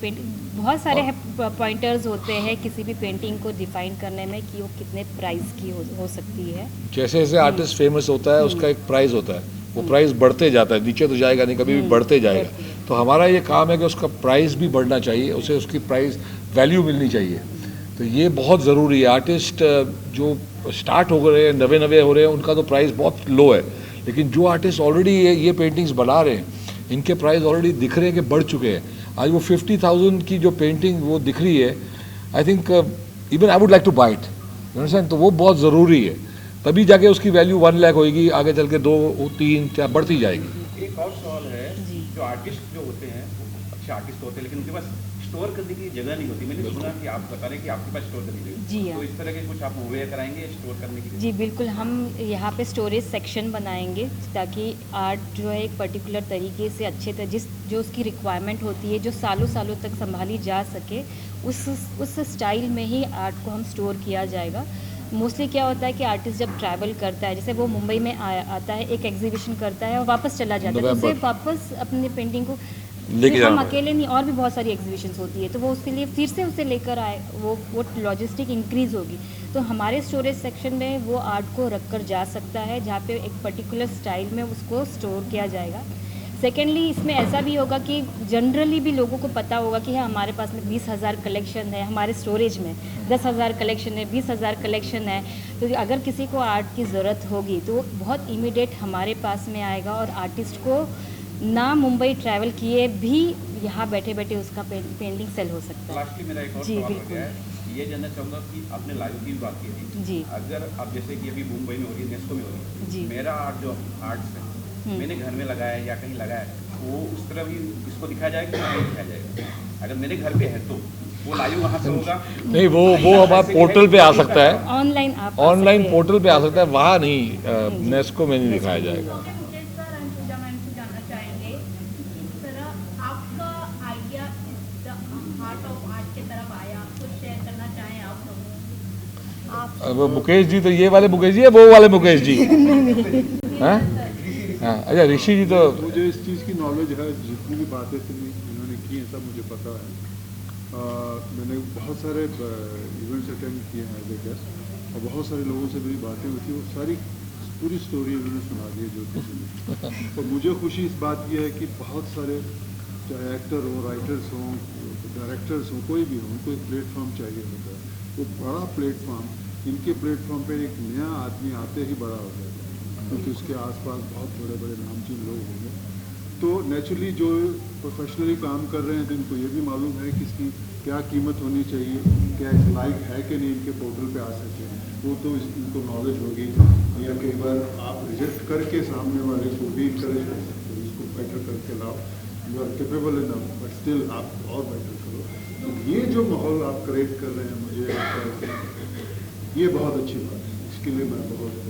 बहुत सारे पॉइंटर्स होते हैं किसी भी पेंटिंग को डिफाइन करने में कि वो कितने प्राइस की हो सकती है। जैसे जैसे आर्टिस्ट फेमस होता है उसका एक प्राइस होता है, वो प्राइस बढ़ते जाता है, नीचे तो जाएगा नहीं, कभी भी बढ़ते जाएगा। तो हमारा ये काम है कि उसका प्राइस भी बढ़ना चाहिए, उसे उसकी प्राइस वैल्यू मिलनी चाहिए। तो ये बहुत ज़रूरी है। आर्टिस्ट जो स्टार्ट हो रहे हैं, नवे हो रहे हैं, उनका तो प्राइस बहुत लो है, लेकिन जो आर्टिस्ट ऑलरेडी ये पेंटिंग्स बना रहे हैं, इनके प्राइस ऑलरेडी दिख रहे हैं कि बढ़ चुके हैं। आज वो 50,000 की जो पेंटिंग वो दिख रही है, I think even I would like to buy it, you understand. तो वो बहुत ज़रूरी है, तभी जाके उसकी वैल्यू 1 लाख होगी, आगे चल के 2, 3 क्या बढ़ती जाएगी। एक और सवाल है, जो आर्टिस्ट जो होते हैं वो अच्छे आर्टिस्ट होते हैं, लेकिन उनके पास स्टोर करने की जगह नहीं होती। मैंने सुना कि आप बता रहे हैं कि आपके पास स्टोर करने की जगह। जी हाँ। तो इस तरह के कुछ आप मुहैया कराएंगे स्टोर करने की? जी बिल्कुल, हम यहाँ पे स्टोरेज सेक्शन बनाएंगे ताकि आर्ट जो है एक पर्टिकुलर तरीके से अच्छे जो उसकी रिक्वायरमेंट होती है, जो सालों तक संभाली जा सके, उस स्टाइल में ही आर्ट को हम स्टोर किया जाएगा। मोस्टली क्या होता है कि आर्टिस्ट जब ट्रैवल करता है, जैसे वो मुंबई में आता है, एक एग्जीबिशन करता है और वापस चला जाता है, तो उसे वापस अपनी पेंटिंग को हम अकेले नहीं, और भी बहुत सारी एग्जीबिशंस होती है, तो वो उसके लिए फिर से उसे लेकर आए, वो लॉजिस्टिक इंक्रीज़ होगी। तो हमारे स्टोरेज सेक्शन में वो आर्ट को रख कर जा सकता है, जहाँ पे एक पर्टिकुलर स्टाइल में उसको स्टोर किया जाएगा। सेकेंडली इसमें ऐसा भी होगा कि जनरली भी लोगों को पता होगा कि हाँ हमारे पास में 20,000 कलेक्शन है, हमारे स्टोरेज में 10,000 कलेक्शन है, 20,000 कलेक्शन है। तो अगर किसी को आर्ट की ज़रूरत होगी तो बहुत इमीडिएट हमारे पास में आएगा और आर्टिस्ट को ना मुंबई ट्रैवल किए भी यहाँ बैठे बैठे उसका पेंटिंग सेल हो सकता है। लास्टली मेरा एक और जी, सवाल हो बिल्कुल। गया है, ये जानना चाहूँगा कि आपने लाइव की बात की थी जी। अगर अब जैसे कि अभी मुंबई में हो रही है, नेस्को में हो रही है, जी। मेरा आर्ट जो आर्ट्स है मैंने घर में लगाया है या कहीं लगाया है, वो उस तरह भी इसको दिखाया जाएगा कि नहीं दिखाया जाएगा? अगर मेरे घर पे है तो वो लाइव वहाँ से होगा? नहीं, वो हमारे पोर्टल पे आ सकता है, ऑनलाइन आप ऑनलाइन पोर्टल पे आ सकता है, वहाँ नहीं, नेस्को में नहीं दिखाया जाएगा। मुझे सर अंशुजा मैम से जानना चाहेंगे कि किस तरह आपका आइडिया इस हार्ट ऑफ आर्ट की तरफ आया, कुछ शेयर करना चाहें आप लोगों? वो मुकेश जी तो ये वाले मुकेश जी है, वो वाले मुकेश जी हाँ हाँ, अच्छा ऋषि जी तो मुझे इस चीज़ की नॉलेज है, जितनी भी बातें थी इन्होंने की हैं सब मुझे पता है। मैंने बहुत सारे इवेंट्स अटेंड किए हैं एज ए गेस्ट और बहुत सारे लोगों से मेरी बातें हुई थी, वो सारी पूरी स्टोरी उन्होंने सुना दी है जो थी। और मुझे खुशी इस बात की है कि बहुत सारे चाहे एक्टर हो, राइटर्स हों, डायरेक्टर्स हों, कोई भी हो, उनको एक प्लेटफॉर्म चाहिए होता है। वो बड़ा प्लेटफॉर्म, इनके प्लेटफॉर्म पे एक नया आदमी आते ही बड़ा हो जाएगा, क्योंकि उसके आसपास बहुत बड़े बड़े नामचीन लोग होंगे। तो नेचुरली जो प्रोफेशनली काम कर रहे हैं तो इनको ये भी मालूम है कि इसकी क्या कीमत होनी चाहिए, क्या इस लायक है कि नहीं इनके पोर्टल पे आ सके, वो तो इनको नॉलेज होगी। या कई बार आप रिजेक्ट करके सामने वाले को भी इंकरेज कर सकते हो, इसको बेटर करके लाओ, you are capable enough, but still आप और बेटर करो। तो ये जो माहौल आप क्रिएट कर रहे हैं, मुझे लगता है कि ये बहुत अच्छी बात है। इसके लिए मैं बहुत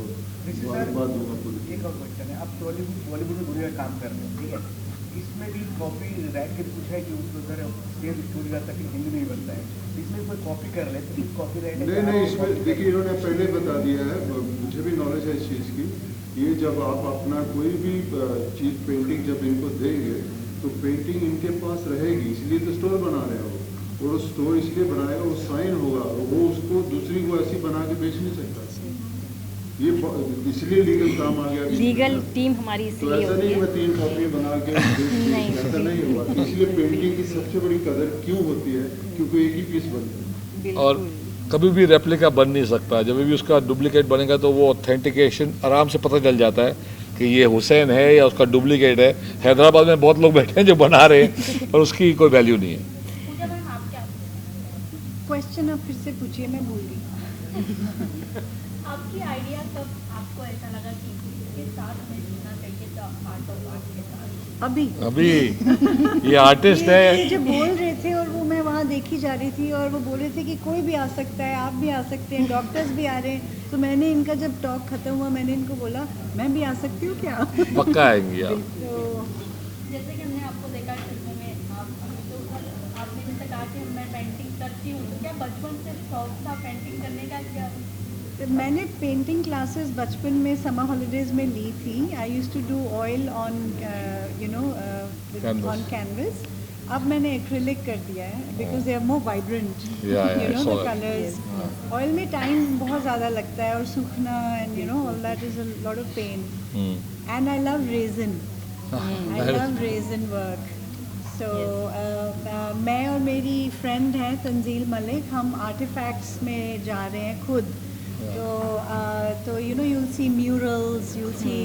धन्यवाद दूंगा पूरी। एक और क्वेश्चन है, आप बॉलीवुड में बुरी काम कर रहे हैं, ठीक है, इसमें भी कॉपी राइट के कुछ है कि उधर सेम स्टोरी का तक हिंदी नहीं बनता है, इसमें कोई कॉपी कर ले तो कॉपी राइट नहीं, इसमें देखिए इन्होंने पहले बता दिया है, मुझे भी नॉलेज है इस चीज़ की। ये जब आप अपना कोई भी चीज़ पेंटिंग जब इनको देंगे तो पेंटिंग इनके पास रहेगी, इसलिए तो स्टोर बना रहे हो, और वो स्टोर इसलिए बनाएगा, वो साइन होगा, वो उसको दूसरी को ऐसी बना के बेच नहीं सकता। ये इसलिए लीगल काम आ गया, लीगल टीम हमारी तो इसलिए ऐसा होती नहीं है। मैं 3 कॉपी बना के ऐसा नहीं हुआ। इसलिए पेंटिंग की सबसे बड़ी कदर क्यों होती है, क्योंकि एक ही पीस बनता है और कभी भी रेप्लिका बन नहीं सकता। जब भी उसका डुप्लीकेट बनेगा तो वो ऑथेंटिकेशन आराम से पता चल जाता है कि ये हुसैन है या उसका डुप्लीकेट है। हैदराबाद में बहुत लोग बैठे हैं जो बना रहे हैं पर उसकी कोई वैल्यू नहीं है। पूजा मैम आप क्या क्वेश्चन आप फिर से पूछिए, मैं भूल गई। आपकी आइडिया कब आपको ऐसा लगा कि इसके साथ में जुड़ना चाहिए था, आर्ट ऑफ आर्ट के साथ? अभी ये आर्टिस्ट है, ये जो बोल रहे थे और वो मैं वहाँ देखी जा रही थी और वो बोल रहे थे कि कोई भी आ सकता है, आप भी आ सकते हैं, डॉक्टर्स भी आ रहे हैं। तो मैंने इनका जब टॉक खत्म हुआ मैंने इनको बोला मैं भी आ सकती हूँ क्या? पक्का आएंगी आप। तो जैसे कि हमने आपको देखा फिल्मों में, आप अभी तो आपने जैसे कहा कि मैं पेंटिंग करती हूँ, तो क्या बचपन से शौक था पेंटिंग करने का? क्या मैंने पेंटिंग क्लासेस बचपन में समर हॉलीडेज में ली थी। I used to do oil on Canvas. On canvas. अब मैंने एक्रिलिक कर दिया है because they are more vibrant, Yeah, you know I saw the that. Colours. Oil में टाइम बहुत ज़्यादा लगता है और सूखना and you know all that is a lot of pain. And I love resin, I love resin work. So मैं और मेरी फ्रेंड है तंजील मलिक, हम आर्टिफैक्ट्स में जा रहे हैं खुद। तो you know, you'll see murals, you'll see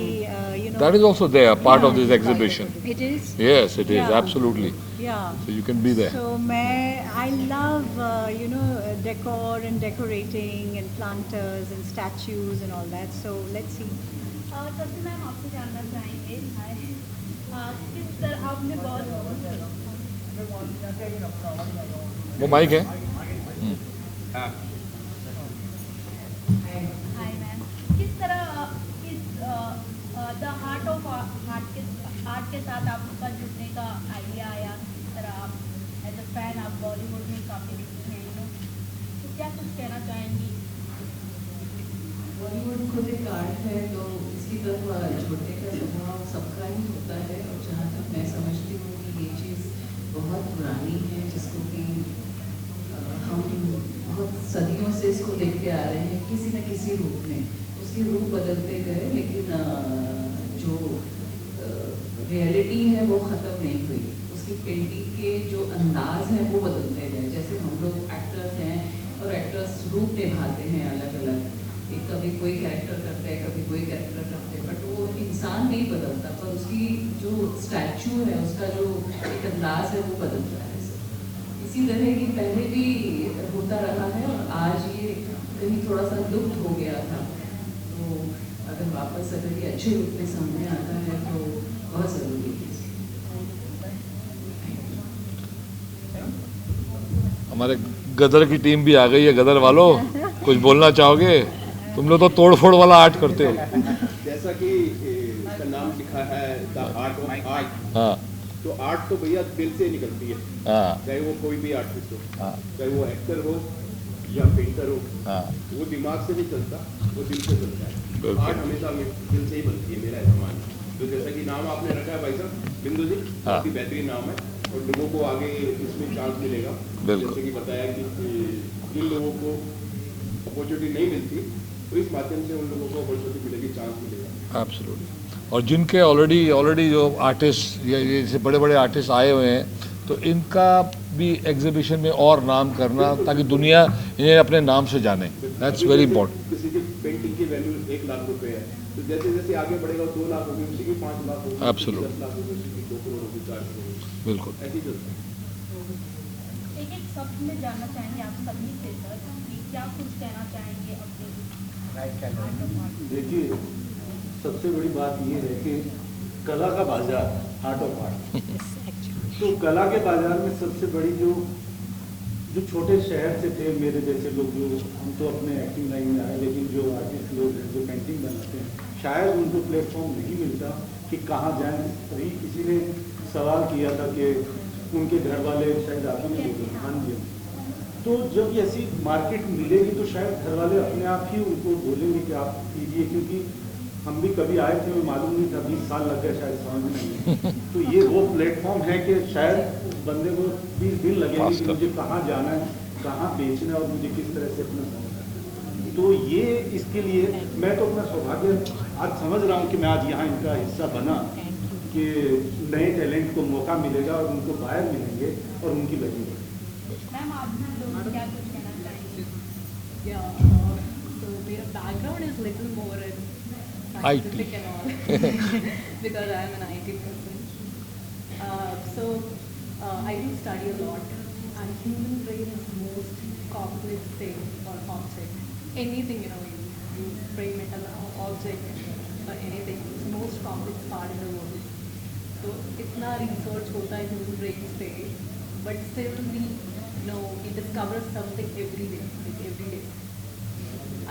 you know. That is also there, part of Yeah. this exhibition. It is. Yes, it is Yeah. absolutely. Yeah. So you can be there. So I love you know decor and decorating and planters and statues and all that. So let's see. तस्वीर ma'am आपसे जानना चाहेंगे, किस तरह आपने बहुत वो mic है। हाँ, हाय मैम, किस तरह इस द हार्ट ऑफ आर्ट के साथ आपका जुड़ने का आइडिया आया? किस तरह आप एज अ फैन आप बॉलीवुड में काफ़ी दिखते हैं, यू नो, तो क्या कुछ कहना चाहेंगी? बॉलीवुड खुद एक आर्ट है, तो इसकी तरफ जुड़ने का स्वभाव सबका ही होता है। और जहाँ तक मैं समझती हूँ कि ये चीज़ बहुत पुरानी है, जिसको कि हम बहुत सदियों से इसको देखते आ रहे हैं किसी न किसी रूप में। उसके रूप बदलते गए, लेकिन जो रियलिटी है वो ख़त्म नहीं हुई, उसकी पेंटिंग के जो अंदाज हैं वो बदलते गए। जैसे हम लोग एक्टर्स हैं और एक्टर्स रूप निभाते हैं अलग अलग, एक कभी कोई कैरेक्टर करते हैं, कभी कोई कैरेक्टर करते हैं, बट वो इंसान नहीं बदलता, पर उसकी जो स्टैचू है, उसका जो एक अंदाज है वो बदलता है। इसी तरह की पहले भी होता रहा है और आज ये कहीं थोड़ा सा लुप्त हो गया था, तो अगर वापस अगर ये अच्छे रूप में सामने आता है तो बहुत ज़रूरी है। हमारे गदर की टीम भी आ गई है। गदर वालों, कुछ बोलना चाहोगे? तुम लोग तो तोड़ फोड़ वाला आर्ट करते हो। जैसा कि इसका नाम लिखा है द आर्ट ऑफ आर्ट, हाँ, तो आर्ट तो भैया दिल से निकलती है, हाँ, चाहे वो कोई भी आर्टिस्ट हो, हाँ, चाहे वो एक्टर हो या पेंटर हो, हाँ, वो दिमाग से नहीं चलता, वो दिल से चलता है। बिल्कुल। आर्ट हमेशा दिल से ही बनती है, मेरा ऐसा मानना है। तो जैसा कि नाम आपने रखा है भाई साहब बिंदु जी, हाँ। काफी बेहतरीन नाम है और लोगों को आगे इसमें चांस मिलेगा। बिल्कुल। जैसे कि बताया कि जिन लोगों को अपॉर्चुनिटी नहीं मिलती, तो इस माध्यम से उन लोगों को अपॉर्चुनिटी मिलेगी, चांस मिलेगा। एब्सोल्युटली। और जिनके ऑलरेडी जो आर्टिस्ट या जैसे बड़े बड़े आर्टिस्ट आए हुए हैं, तो इनका भी एग्जीबिशन में और नाम करना, ताकि दुनिया इन्हें अपने नाम से जाने। That's very important. किसी की पेंटिंग की वैल्यू 1 लाख रुपए है, तो जैसे जैसे आगे बढ़ेगा 2 लाख होगी, किसी की 5 लाख होगी, Absolutely. 10 लाख होगी, किसी की 2 करोड़ होगी, 4 करोड़ होगी, बिल्कुल। ऐसे ही चलता है। एक शब्द में जानना चाहेंगे आप सभी से सर कि क्या कुछ कहना चाहेंगे अपने देखिए, सबसे बड़ी बात ये है कि कला का बाजार, आर्ट ऑफ आर्ट, तो कला के बाजार में सबसे बड़ी जो छोटे शहर से थे मेरे जैसे लोग, जो हम तो अपने एक्टिंग लाइन में आए, लेकिन जो आर्टिस्ट लोग हैं जो पेंटिंग बनाते हैं, शायद उनको प्लेटफॉर्म नहीं मिलता कि कहाँ जाएं। अभी किसी ने सवाल किया था कि उनके घर वाले, शायद आप ही ने बोला, हाँ जी, तो जब ऐसी मार्केट मिलेगी तो शायद घर वाले अपने आप ही उनको बोलेंगे कि आप कीजिए, क्योंकि हम भी कभी आए थे, मालूम नहीं था, 20 साल लग गए शायद समझ में नहीं। तो ये वो प्लेटफॉर्म है कि शायद उस बंदे को 20 दिन लगेंगे कि मुझे कहाँ जाना है, कहाँ बेचना है और मुझे किस तरह से अपना, तो ये इसके लिए मैं तो अपना सौभाग्य आज समझ रहा हूँ कि मैं आज यहाँ इनका हिस्सा बना, कि नए टैलेंट को मौका मिलेगा और उनको बाहर मिलेंगे और उनकी वैल्यू बढ़ेगी। मैम आप लोग क्या कुछ कहना चाहेंगे? So their background is little more in IT. scientific and all because I am an IT person. I do study a lot, and human brain is the most complex thing or object. Anything you frame it as an object or anything, it's the most complex part in the world. So इतना research होता है human brain पे, but still we discover something every day, like every day.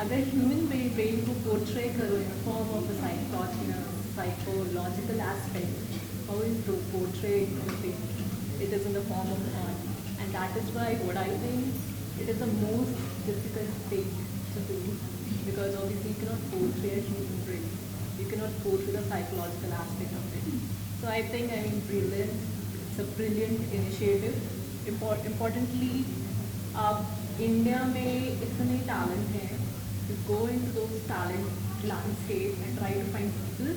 अगर human brain को portray करो in form of a psychological aspect, how is to portray it is in the form of art, and that is why what I think it is the most difficult thing to do, because obviously you can not portray a human brain, you can not portray the psychological aspect of it. So I think brilliant, it's a brilliant initiative. Importantly आप India में इतने talent हैं, to go into those talent landscape and try to find people,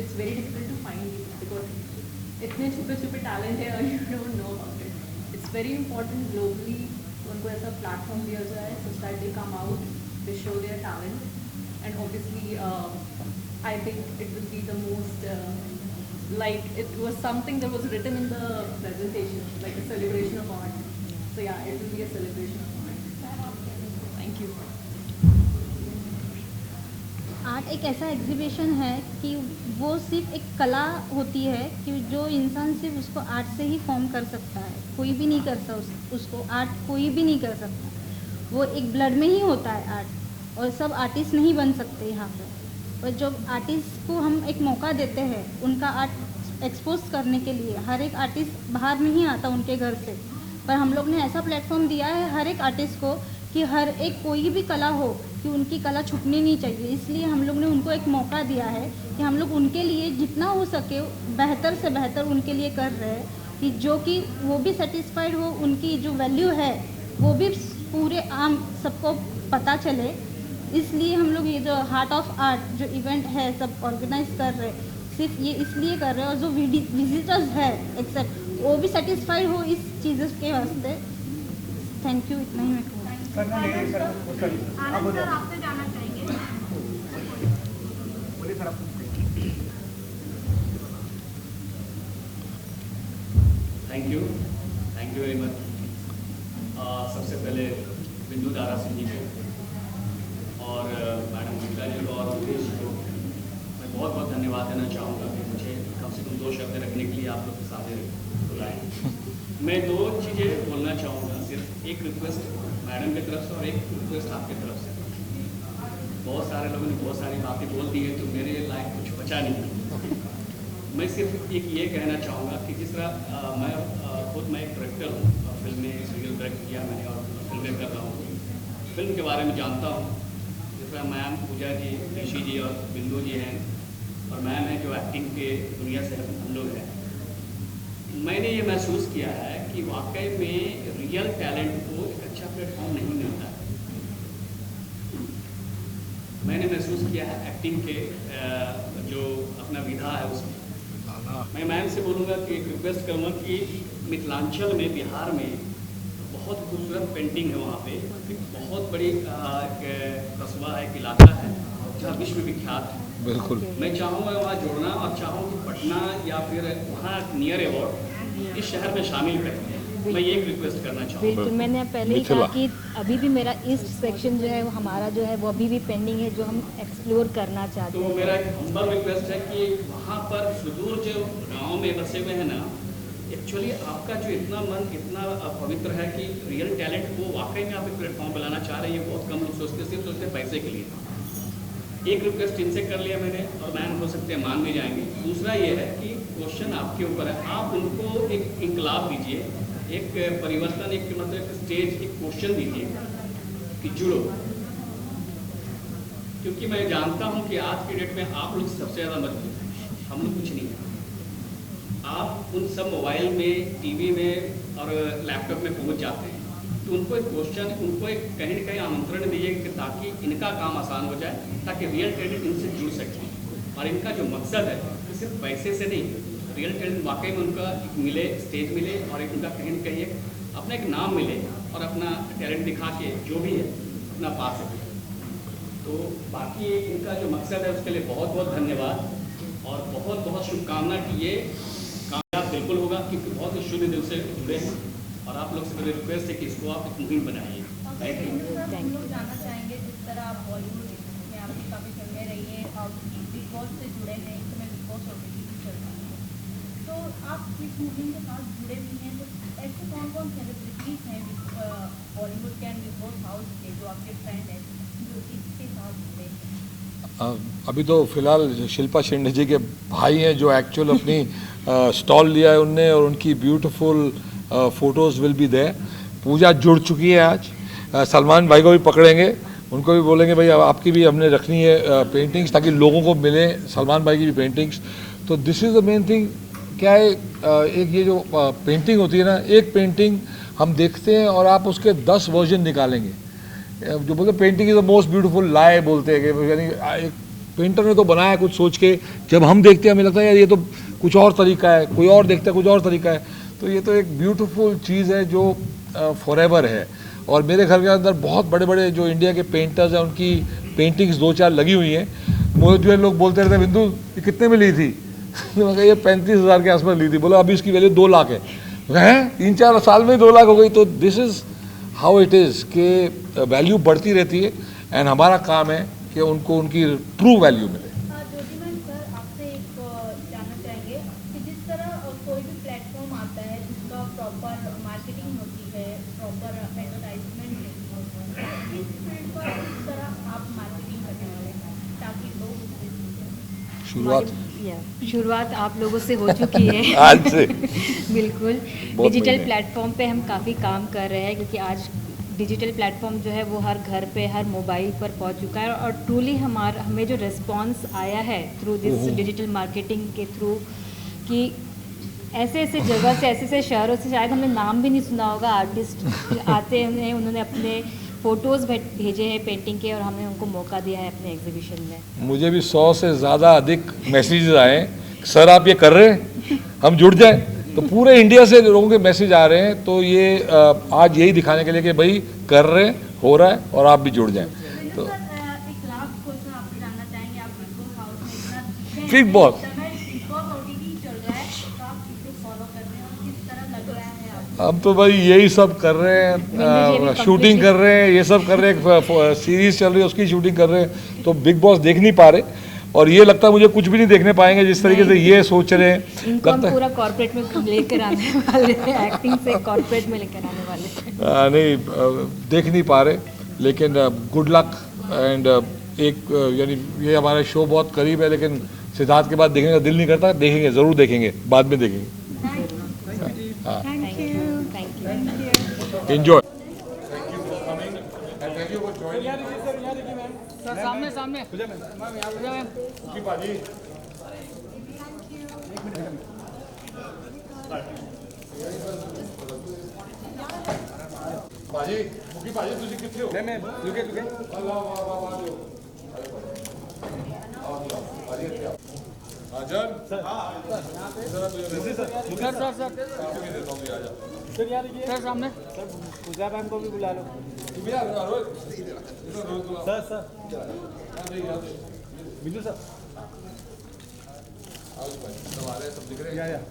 it's very difficult to find you because इतने छुपे talent है और you don't know about it. It's very important globally उनको ऐसा platform दिया जाए so that they come out, they show their talent, and obviously I think it will be the most like it was something that was written in the presentation, like a celebration of art. So yeah, it will be a celebration of art. Thank you. Art एक ऐसा exhibition है कि वो सिर्फ एक कला होती है कि जो इंसान सिर्फ उसको आर्ट से ही फॉर्म कर सकता है, कोई भी नहीं कर सकता उसको, आर्ट कोई भी नहीं कर सकता, वो एक ब्लड में ही होता है आर्ट, और सब आर्टिस्ट नहीं बन सकते यहाँ पर. और जब आर्टिस्ट को हम एक मौका देते हैं उनका आर्ट एक्सपोज करने के लिए, हर एक आर्टिस्ट बाहर नहीं आता उनके घर से, पर हम लोग ने ऐसा प्लेटफॉर्म दिया है हर एक आर्टिस्ट को कि हर एक कोई भी कला हो कि उनकी कला छुपनी नहीं चाहिए. इसलिए हम लोग ने उनको एक मौका दिया है कि हम लोग उनके लिए जितना हो सके बेहतर से बेहतर उनके लिए कर रहे हैं, कि जो कि वो भी सेटिस्फाइड हो, उनकी जो वैल्यू है वो भी पूरे आम सबको पता चले. इसलिए हम लोग ये जो हार्ट ऑफ आर्ट जो इवेंट है सब ऑर्गेनाइज कर रहे हैं. सिर्फ ये इसलिए कर रहे हैं, और जो विजिटर्स है एक्सेप्ट वो भी सेटिस्फाइड हो इस चीज़ों के वास्ते। थैंक यू, इतना ही मैं कहूँगा। आनंद सर आपसे जानना चाहेंगे। Thank you very much. सबसे पहले बिंदु दारा सिंह जी को और मैडम गुप्ता जी को और मुकेश जी को मैं बहुत बहुत धन्यवाद देना चाहूँगा कि मुझे कम से कम 2 शब्द रखने के लिए आप लोग के सामने बुलाएं। मैं 2 चीज़ें बोलना चाहूँगा, सिर्फ एक रिक्वेस्ट मैडम की तरफ से और एक रिक्वेस्ट आपकी तरफ से। बहुत सारे लोगों ने बहुत सारी बातें बोल दी है तो मेरे लायक कुछ बचा नहीं। मैं सिर्फ एक ये कहना चाहूँगा कि जिस तरह मैं खुद एक डायरेक्टर हूँ, फिल्में सीरियल डायरेक्ट किया मैंने और फिल्में कर रहा हूँ, फिल्म के बारे में जानता हूँ। जिस तरह मैम पूजा जी, ऋषि जी और बिंदु जी हैं और मैम है जो एक्टिंग के दुनिया से हम लोग हैं। मैंने ये महसूस किया है कि वाकई में रियल टैलेंट को एक अच्छा प्लेटफॉर्म नहीं मिलता है। मैंने महसूस किया है एक्टिंग के जो अपना विधा है उसमें। मैं मैम से बोलूँगा कि एक रिक्वेस्ट करूँगा कि मिथिलांचल में, बिहार में बहुत खूबसूरत पेंटिंग है। वहाँ पे एक बहुत बड़ी कस्बा है, एक इलाका है जहाँ विश्व विख्यात है। बिल्कुल मैं चाहूँगा वहाँ जोड़ना और चाहूँ कि पटना या फिर वहाँ नियर अबाउट इस शहर में शामिल करें। मैं ये एक रिक्वेस्ट करना चाहूँगा। बिल्कुल, मैंने पहले ही कहा कि अभी भी मेरा ईस्ट सेक्शन जो है वो हमारा जो है वो अभी भी पेंडिंग है, जो हम एक्सप्लोर करना चाहते हैं। तो मेरा एक हम्बल रिक्वेस्ट है कि वहाँ पर सुदूर जो गांव में बसे हुए हैं ना, एक्चुअली आपका जो इतना मन इतना पवित्र है कि रियल टैलेंट को वाकई में आप एक प्लेटफॉर्म पर लाना चाह रहे हैं। ये बहुत कम लोग सोचते, सिर्फ सोचते पैसे के लिए। एक रिक्वेस्ट इनसे कर लिया मैंने और मैम हो सकते हैं मान भी जाएंगे। दूसरा ये है कि क्वेश्चन आपके ऊपर है, आप उनको एक इंकलाब दीजिए, एक परिवर्तन, एक मतलब एक स्टेज, एक क्वेश्चन दीजिए कि जुड़ो। क्योंकि मैं जानता हूं कि आज के डेट में आप लोग सबसे ज़्यादा मजबूत हैं, हम लोग कुछ नहीं है। आप उन सब मोबाइल में, टीवी में और लैपटॉप में पहुंच जाते हैं, तो उनको एक क्वेश्चन, उनको एक कहीं न कहीं आमंत्रण दीजिए कि ताकि इनका काम आसान हो जाए, ताकि रियल टैलेंट इनसे जुड़ सके। और इनका जो मकसद है कि सिर्फ पैसे से नहीं, रियल टैलेंट वाकई में उनका एक मिले, स्टेज मिले और एक उनका कहीं न कहीं एक अपना एक नाम मिले और अपना टैलेंट दिखा के जो भी है अपना पा सके। तो बाकी इनका जो मकसद है उसके लिए बहुत बहुत धन्यवाद और बहुत बहुत शुभकामना कि ये कामयाब बिल्कुल होगा, क्योंकि बहुत ही शुद्ध दिल से जुड़े हैं। और आप लोग से मेरी रिक्वेस्ट है कि इसको आप एक मुहिम बनाइए। Thank you. हम लोग जानना चाहेंगे, जिस तरह आप बॉलीवुड में आपकी काफ़ी फिल्में रही हैं, आप बिग बॉस से जुड़े हैं, इस समय बिग बॉस ऑलरेडी चल रहा है, तो आप इस मुहिम के साथ जुड़े भी हैं, तो ऐसे कौन कौन सेलिब्रिटीज़ हैं बॉलीवुड के एंड बिग बॉस हाउस के जो आपके फ्रेंड हैं जो इसके साथ जुड़े हैं? अभी तो फिलहाल शिल्पा शेंडे जी के भाई हैं जो एक्चुअल अपनी स्टॉल लिया है उनने, और उनकी beautiful photos will be there. Pooja जुड़ चुकी है आज। सलमान भाई को भी पकड़ेंगे, उनको भी बोलेंगे भाई आपकी भी हमने रखनी है पेंटिंग्स, ताकि लोगों को मिले सलमान भाई की भी पेंटिंग्स। तो this is the main thing. क्या है, एक ये जो पेंटिंग होती है ना, एक पेंटिंग हम देखते हैं और आप उसके 10 वर्जन निकालेंगे। जो बोलते हैं painting is the most beautiful lie, बोलते हैं कि यानी एक पेंटर ने तो बनाया कुछ सोच के, जब हम देखते हैं हमें लगता है यार ये तो कुछ और तरीका है, कोई और देखता है कुछ और तरीका है। तो ये तो एक ब्यूटीफुल चीज़ है जो फॉरएवर है। और मेरे घर के अंदर बहुत बड़े बड़े जो इंडिया के पेंटर्स हैं उनकी पेंटिंग्स 2-4 लगी हुई हैं। मुझे जो लोग बोलते रहते हैं, बिंदु ये कितने में ली थी? ये 35,000 के आसपास ली थी। बोला अभी इसकी वैल्यू 2 लाख है। 3-4 साल में 2 लाख हो गई। तो this is how it is कि वैल्यू बढ़ती रहती है, एंड हमारा काम है कि उनको उनकी ट्रू वैल्यू मिले। ज्योतिमन सर, आपसे एक जानना चाहेंगे कि जिस तरह कोई भी प्लेटफॉर्म आता है जिसका प्रॉपर मार्केटिंग होती है, प्रॉपर एडवर्टाइजमेंट होती है, इस फील्ड पर किस तरह आप मार्केटिंग करने वाले हैं ताकि लोग शुरुआत आप लोगों से हो चुकी है आज से बिल्कुल। डिजिटल प्लेटफॉर्म पे हम काफ़ी काम कर रहे हैं, क्योंकि आज डिजिटल प्लेटफॉर्म जो है वो हर घर पे, हर मोबाइल पर पहुंच चुका है। और ट्रूली हमें जो रिस्पांस आया है थ्रू दिस डिजिटल मार्केटिंग के थ्रू, कि ऐसे ऐसे जगह से, ऐसे ऐसे शहरों से शायद हमने नाम भी नहीं सुना होगा, आर्टिस्ट आते हैं, उन्होंने अपने फ़ोटोज़ भेजे हैं पेंटिंग के और हमने उनको मौका दिया है अपने एग्जीबिशन में। मुझे भी 100 से ज़्यादा अधिक मैसेजेस आए सर आप ये कर रहे हैं, हम जुड़ जाएं। तो पूरे इंडिया से लोगों के मैसेज आ रहे हैं। तो ये आज यही दिखाने के लिए कि भाई कर रहे हैं, हो रहा है और आप भी जुड़ जाएं। तो बिग बॉस हम तो भाई यही सब कर रहे हैं, शूटिंग कर रहे हैं, ये सब कर रहे हैं, सीरीज चल रही है उसकी शूटिंग कर रहे हैं। तो बिग बॉस देख नहीं पा रहे और ये लगता है मुझे कुछ भी नहीं देखने पाएंगे जिस तरीके से ये सोच रहे हैं। इनको हम पूरा कॉर्पोरेट में लेकर आने वाले हैं, एक्टिंग से कॉर्पोरेट में लेकर आने वाले हैं। नहीं देख नहीं पा रहे, लेकिन गुड लक एंड एक यानी ये हमारा शो बहुत करीब है, लेकिन सिद्धार्थ के बाद देखने का दिल नहीं करता। देखेंगे, ज़रूर देखेंगे, बाद में देखेंगे। हाँ, एंजॉय। सामने सामने भाजी मुखी भाजी तुझे कितने हो? मैं रुके रुके आजन सर सर सामने सर पूजा मैम को भी बुला लो। सर सर बिल्लू सर सब दिख रहे हैं।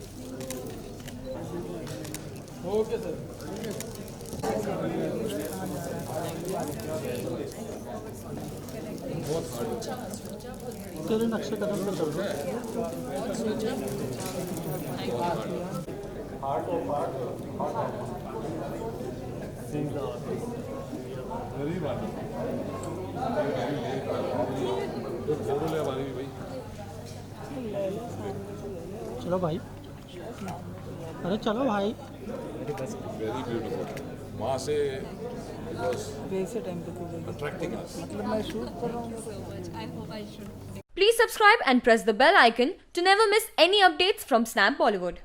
Okay sir. तेरे नक्शे कदम पर चल रहे हैं। चलो भाई, अरे चलो भाई। Very beautiful. वहाँ से attracting us. मतलब मैं शूट कर रहा हूँ। Please subscribe and press the bell icon to never miss any updates from Snap Bollywood.